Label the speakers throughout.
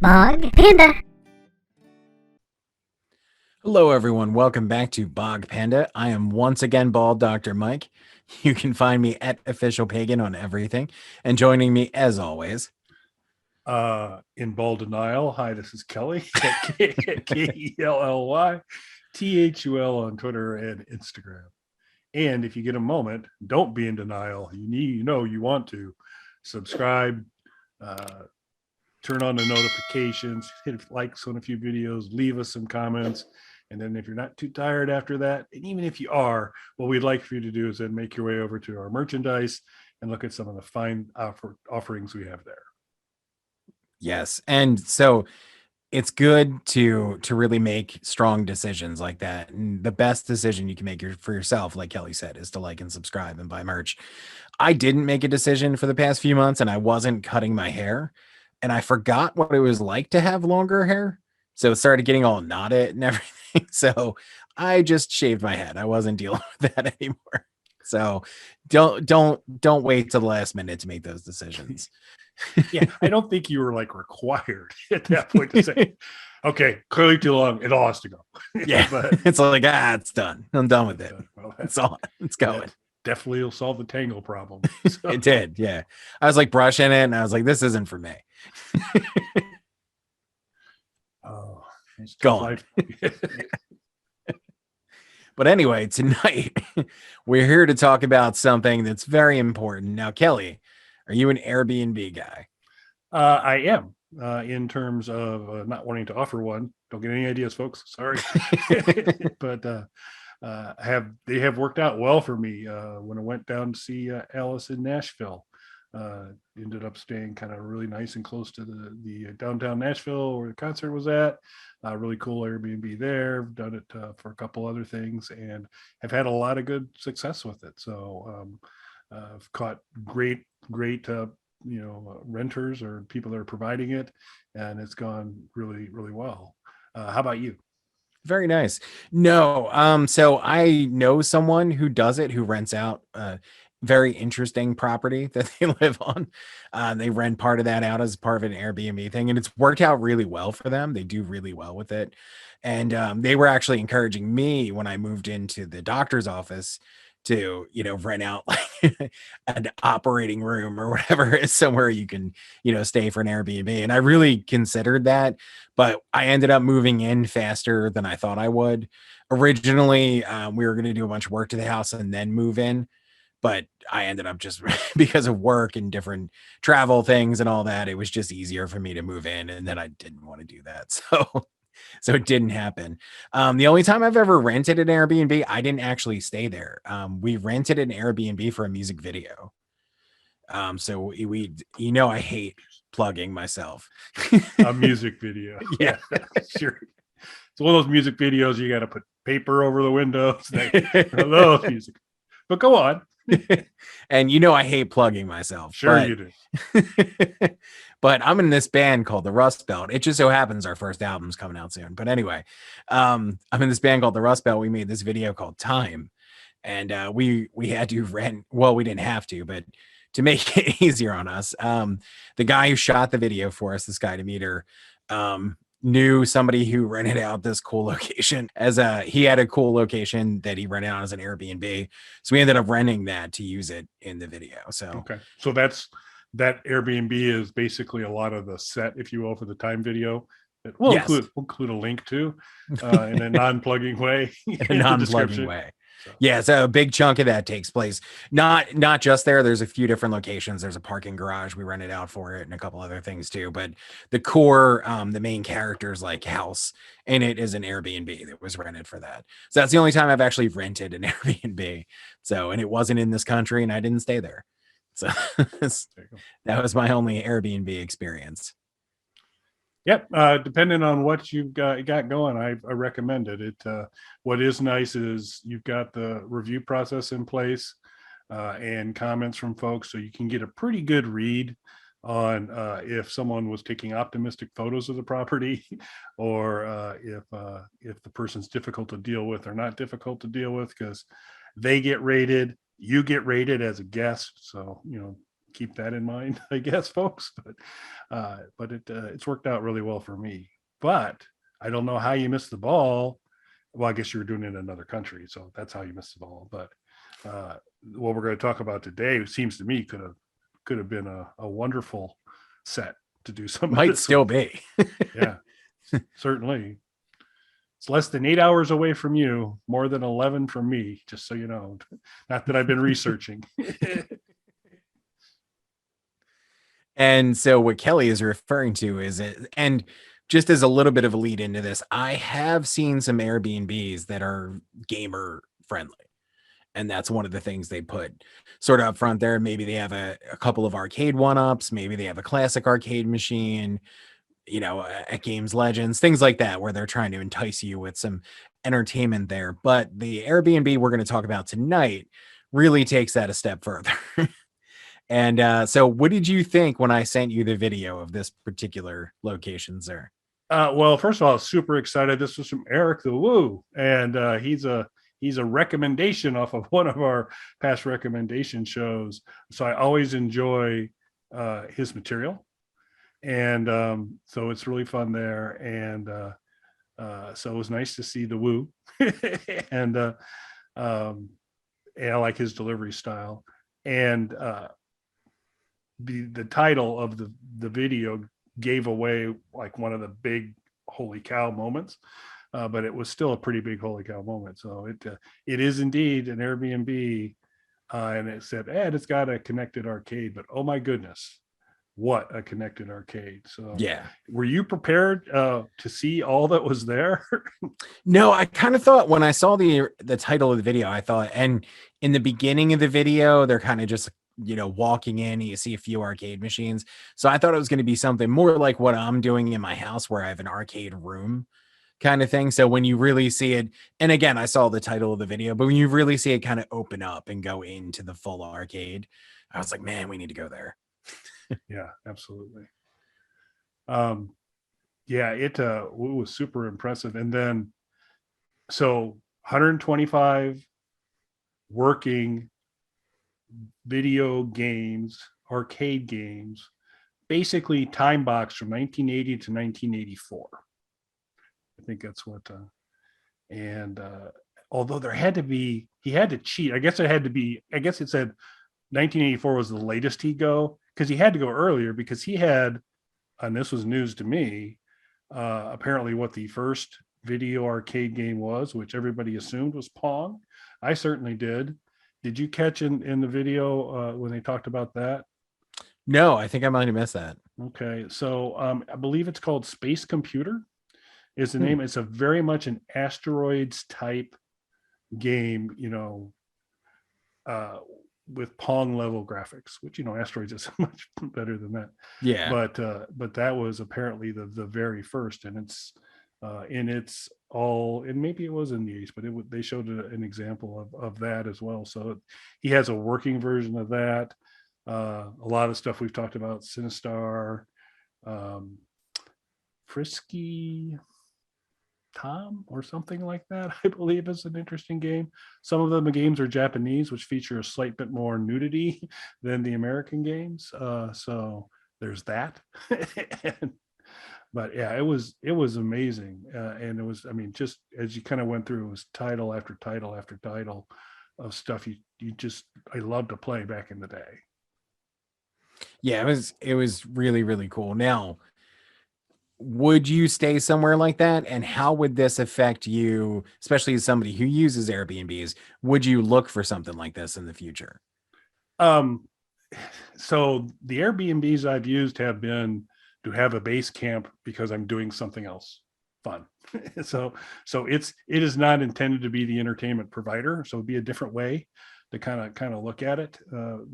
Speaker 1: Bog Panda.
Speaker 2: Hello, everyone. Welcome back to Bog Panda. I am once again Bald Dr. Mike. You can find me at Official Pagan on everything. And joining me, as always,
Speaker 3: In bold denial. Hi, this is Kelly at KELLY on Twitter and Instagram. And if you get a moment, don't be in denial. You want to subscribe, turn on the notifications, hit likes on a few videos, leave us some comments. And then if you're not too tired after that, and even if you are, what we'd like for you to do is then make your way over to our merchandise and look at some of the fine offerings we have there.
Speaker 2: yes. And so it's good to really make strong decisions like that. And the best decision you can make for yourself, like Kelly said, is to like and subscribe and buy merch. I didn't make a decision for the past few months and I wasn't cutting my hair. And I forgot what it was like to have longer hair. So it started getting all knotted and everything. So I just shaved my head. I wasn't dealing with that anymore. So don't wait till the last minute to make those decisions.
Speaker 3: Yeah, I don't think you were like required at that point to say, okay, clearly too long. It all has to go.
Speaker 2: Yeah, but it's like, it's done. I'm done with it.
Speaker 3: Well,
Speaker 2: It's all, it's going.
Speaker 3: Definitely will solve the tangle problem.
Speaker 2: So. It did. Yeah. I was like brushing it and I was like, this isn't for me.
Speaker 3: Oh, it's
Speaker 2: gone. But anyway, tonight we're here to talk about something that's very important. Now, Kelly, are you an Airbnb guy?
Speaker 3: I am, in terms of not wanting to offer one. Don't get any ideas, folks. Sorry. But they have worked out well for me. When I went down to see Alice in Nashville, ended up staying kind of really nice and close to the downtown Nashville where the concert was at. Really cool Airbnb there. I've done it for a couple other things and have had a lot of good success with it. So I've caught great renters or people that are providing it, and it's gone really, really well. How about you?
Speaker 2: Very nice. No, so I know someone who does it, who rents out very interesting property that they live on. They rent part of that out as part of an Airbnb thing, and it's worked out really well for them. They do really well with it. And they were actually encouraging me when I moved into the doctor's office to, rent out like an operating room or whatever is somewhere you can, stay for an Airbnb. And I really considered that, but I ended up moving in faster than I thought I would. Originally, we were going to do a bunch of work to the house and then move in, but I ended up just because of work and different travel things and all that, it was just easier for me to move in. And then I didn't want to do that. So it didn't happen. The only time I've ever rented an Airbnb, I didn't actually stay there. We rented an Airbnb for a music video. So I hate plugging myself.
Speaker 3: A music video.
Speaker 2: Yeah,
Speaker 3: sure. It's one of those music videos you got to put paper over the windows. Those music. But go on.
Speaker 2: And I hate plugging myself.
Speaker 3: Sure you do.
Speaker 2: But I'm in this band called the Rust Belt. It just so happens our first album's coming out soon. But anyway, I'm in this band called the Rust Belt. We made this video called Time. And we had to rent, well, we didn't have to, but to make it easier on us, the guy who shot the video for us, this guy Demeter, knew somebody who rented out this cool location he had a cool location that he rented out as an Airbnb. So we ended up renting that to use it in the video. So,
Speaker 3: okay. So that Airbnb is basically a lot of the set, if you will, for the Time video. We'll include a link to in a non-plugging way.
Speaker 2: In a non-plugging way. So. Yeah, so a big chunk of that takes place not just there. There's a few different locations. There's a parking garage we rented out for it, and a couple other things too. But the core, the main character's like house in it is an Airbnb that was rented for that. So that's the only time I've actually rented an Airbnb. So, and it wasn't in this country, and I didn't stay there. So that was my only Airbnb experience.
Speaker 3: Yep. Depending on what you've got going, I recommend it. What is nice is you've got the review process in place and comments from folks, so you can get a pretty good read on if someone was taking optimistic photos of the property, or if the person's difficult to deal with or not difficult to deal with, because they get rated, you get rated as a guest. So keep that in mind, I guess, folks. But it's worked out really well for me. But I don't know how you missed the ball. Well, I guess you were doing it in another country, so that's how you missed the ball. But uh, what we're going to talk about today, it seems to me, could have been a wonderful set to do some of
Speaker 2: Might
Speaker 3: this
Speaker 2: still
Speaker 3: with.
Speaker 2: be.
Speaker 3: Yeah, certainly. It's less than 8 hours away from you, more than 11 from me, just so you know. Not that I've been researching.
Speaker 2: And so what Kelly is referring to is it, and just as a little bit of a lead into this, I have seen some Airbnbs that are gamer friendly. And that's one of the things they put sort of up front there. Maybe they have a couple of arcade one-ups, maybe they have a classic arcade machine, at Games Legends, things like that, where they're trying to entice you with some entertainment there. But the Airbnb we're going to talk about tonight really takes that a step further. And so what did you think when I sent you the video of this particular location, sir?
Speaker 3: Well, first of all, super excited. This was from Eric the Woo, and he's a recommendation off of one of our past recommendation shows. So I always enjoy his material, and so it's really fun there. And so it was nice to see the Woo, and and I like his delivery style. And the title of the video gave away like one of the big holy cow moments, but it was still a pretty big holy cow moment. So it is indeed an Airbnb, and it said, and it's got a connected arcade. But oh my goodness, what a connected arcade! So
Speaker 2: Yeah.
Speaker 3: were you prepared to see all that was there?
Speaker 2: No, I kind of thought when I saw the title of the video, I thought, and in the beginning of the video, they're kind of just walking in, you see a few arcade machines. So I thought it was going to be something more like what I'm doing in my house, where I have an arcade room kind of thing. So when you really see it, and again, I saw the title of the video, but when you really see it kind of open up and go into the full arcade, I was like, man, we need to go there.
Speaker 3: Yeah, absolutely. Um, yeah, it was super impressive. And then so 125 working video games, arcade games, basically time box from 1980 to 1984. I think that's what. And although he had to cheat. I guess it had to be. I guess it said 1984 was the latest he'd go, because he had to go earlier, because he had, and this was news to me, apparently what the first video arcade game was, which everybody assumed was Pong. I certainly did. Did you catch in the video when they talked about that?
Speaker 2: No, I think I might have missed that.
Speaker 3: Okay, so I believe it's called Space Computer is the name. It's a very much an asteroids type game, with Pong level graphics, which asteroids is much better than that.
Speaker 2: Yeah.
Speaker 3: But that was apparently the very first, and it's all, and maybe it was in the 80s, but they showed an example of that as well. So he has a working version of that. A lot of stuff we've talked about, Sinistar, Frisky Tom or something like that, I believe, is an interesting game. Some of the games are Japanese, which feature a slight bit more nudity than the American games. So there's that. But yeah, it was amazing. And it was, I mean, just as you kind of went through, it was title after title after title of stuff I loved to play back in the day.
Speaker 2: Yeah, it was really, really cool. Now, would you stay somewhere like that? And how would this affect you, especially as somebody who uses Airbnbs? Would you look for something like this in the future?
Speaker 3: Um, so the Airbnbs I've used have been to have a base camp because I'm doing something else fun. so it is not intended to be the entertainment provider. So it'd be a different way to kind of look at it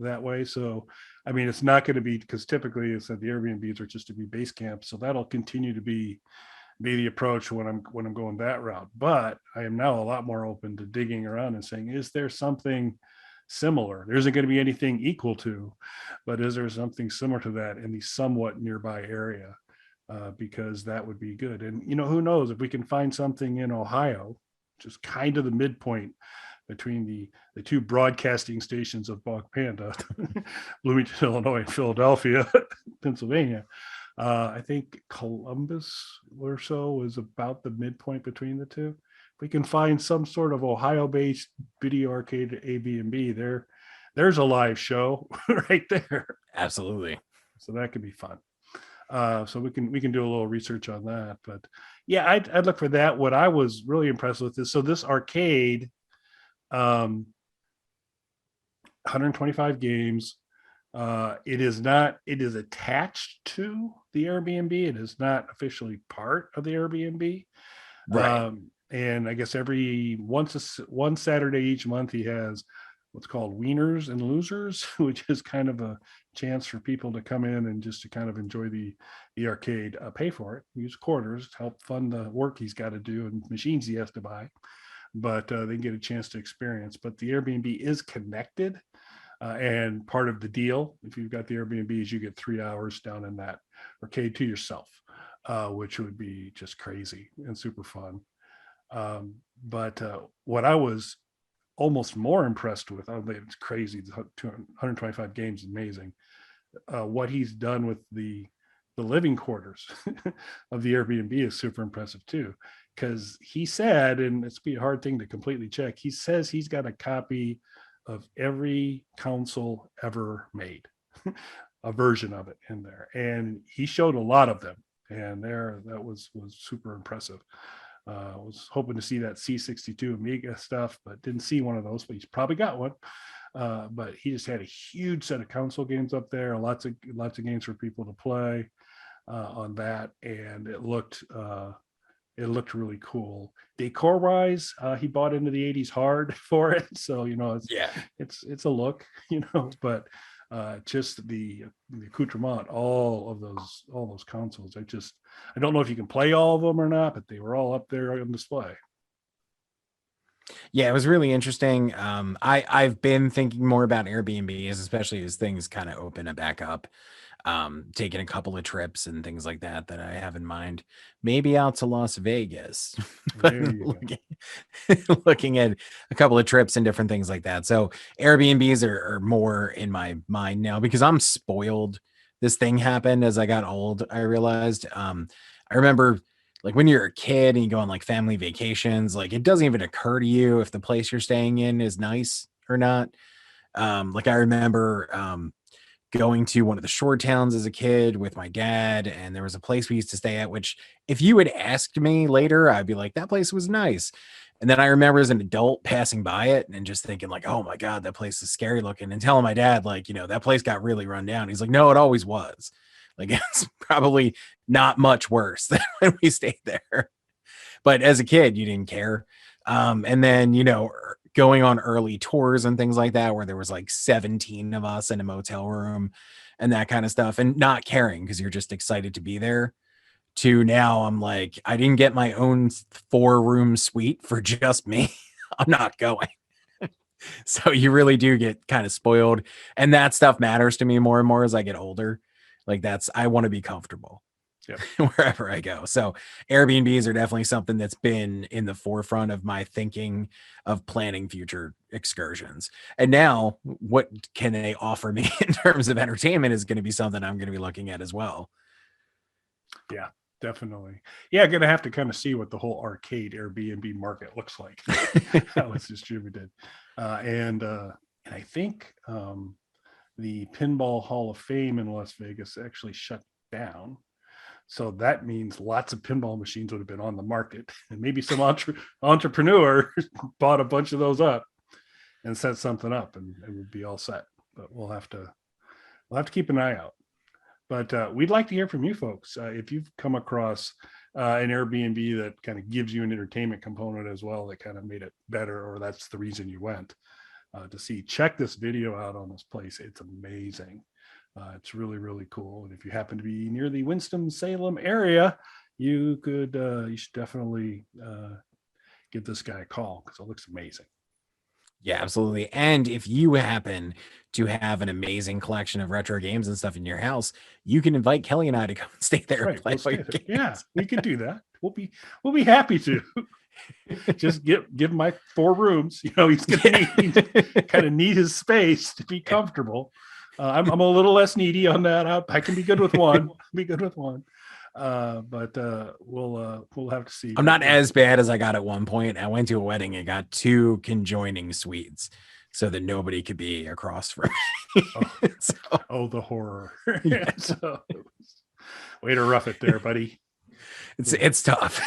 Speaker 3: that way. So I mean, it's not going to be, because typically it's that the Airbnbs are just to be base camp. So that'll continue to be the approach when I'm going that route. But I am now a lot more open to digging around and saying, is there something similar? There isn't going to be anything equal to, but is there something similar to that in the somewhat nearby area? Because that would be good. And who knows if we can find something in Ohio, just kind of the midpoint between the two broadcasting stations of Bog Panda, Bloomington, Illinois, and Philadelphia, Pennsylvania. I think Columbus or so was about the midpoint between the two. If we can find some sort of Ohio-based video arcade Airbnb, there's a live show right there.
Speaker 2: Absolutely.
Speaker 3: So that could be fun. So we can do a little research on that. But yeah, I'd look for that. What I was really impressed with is, so this arcade, 125 games. It is attached to the Airbnb. It is not officially part of the Airbnb.
Speaker 2: Right.
Speaker 3: And I guess one Saturday each month, he has what's called Wieners and Losers, which is kind of a chance for people to come in and just to kind of enjoy the arcade, pay for it, use quarters to help fund the work he's got to do and machines he has to buy. But they get a chance to experience. But the Airbnb is connected. And part of the deal, if you've got the Airbnb, is you get 3 hours down in that arcade to yourself, which would be just crazy and super fun. But what I was almost more impressed with, it's crazy, 125 games, amazing. What he's done with the living quarters of the Airbnb is super impressive too, because he said, and it's be a hard thing to completely check, he says he's got a copy of every console ever made, a version of it in there, and he showed a lot of them, and that was super impressive. I was hoping to see that C62 Amiga stuff, but didn't see one of those, but he's probably got one. But he just had a huge set of console games up there, lots of games for people to play on that, and it looked really cool. Decor wise, he bought into the 80s hard for it, so it's a look, but just the accoutrement, all those consoles. I don't know if you can play all of them or not, but they were all up there on display.
Speaker 2: Yeah, it was really interesting. I've been thinking more about Airbnbs, especially as things kind of open it back up. Taking a couple of trips and things like that I have in mind. Maybe out to Las Vegas, but looking at a couple of trips and different things like that. So Airbnbs are more in my mind now because I'm spoiled. This thing happened as I got old, I realized. I remember like when you're a kid and you go on like family vacations, like it doesn't even occur to you if the place you're staying in is nice or not. Like I remember going to one of the shore towns as a kid with my dad, and there was a place we used to stay at, which if you had asked me later, I'd be like, that place was nice. And then I remember as an adult passing by it and just thinking like, oh my God, that place is scary looking, and telling my dad, like, that place got really run down. He's like, no, it always was. Like, it's probably not much worse than when we stayed there. But as a kid, you didn't care. And then, going on early tours and things like that, where there was like 17 of us in a motel room and that kind of stuff, and not caring because you're just excited to be there, to now I'm like, I didn't get my own 4-room suite for just me. I'm not going. So you really do get kind of spoiled. And that stuff matters to me more and more as I get older. Like I want to be comfortable. Yep. Wherever I go. So Airbnbs are definitely something that's been in the forefront of my thinking of planning future excursions. And now what can they offer me in terms of entertainment is going to be something I'm going to be looking at as well.
Speaker 3: Yeah, definitely. Yeah, going to have to kind of see what the whole arcade Airbnb market looks like, how it's distributed. And I think the Pinball Hall of Fame in Las Vegas actually shut down. So that means lots of pinball machines would have been on the market, and maybe some entrepreneur bought a bunch of those up and set something up, and it would be all set. But we'll have to keep an eye out. But we'd like to hear from you folks. If you've come across an Airbnb that kind of gives you an entertainment component as well, that kind of made it better, or that's the reason you went check this video out on this place. It's amazing. It's really, really cool. And if you happen to be near the Winston-Salem area, you should definitely give this guy a call because it looks amazing.
Speaker 2: Yeah, absolutely. And if you happen to have an amazing collection of retro games and stuff in your house, you can invite Kelly and I to come and stay there and play for your games.
Speaker 3: Yeah, we can do that. We'll be happy to. Just give Mike 4 rooms. You know, he's gonna kind of need his space to be comfortable. I'm a little less needy on that. I can be good with one. But we'll have to see.
Speaker 2: I'm not as bad as I got at one point. I went to a wedding and got 2 conjoining suites so that nobody could be across from me.
Speaker 3: The horror.
Speaker 2: Yeah.
Speaker 3: So, way to rough it there, buddy.
Speaker 2: It's tough.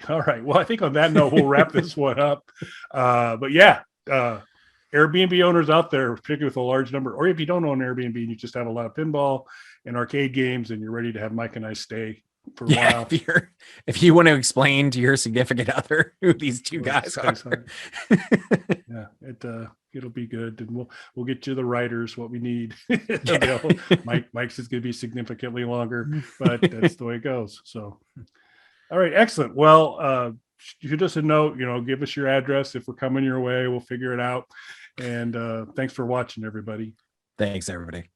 Speaker 3: All right. Well, I think on that note, we'll wrap this one up. But yeah, Airbnb owners out there, particularly with a large number, or if you don't own Airbnb and you just have a lot of pinball and arcade games and you're ready to have Mike and I stay for a while.
Speaker 2: If you want to explain to your significant other who these 2 guys are.
Speaker 3: Yeah, it'll be good, and we'll get you the writers what we need. Mike's is going to be significantly longer, but that's the way it goes. So, all right, excellent. Well, shoot us a note, give us your address. If we're coming your way, we'll figure it out. And thanks for watching, everybody.
Speaker 2: Thanks, everybody.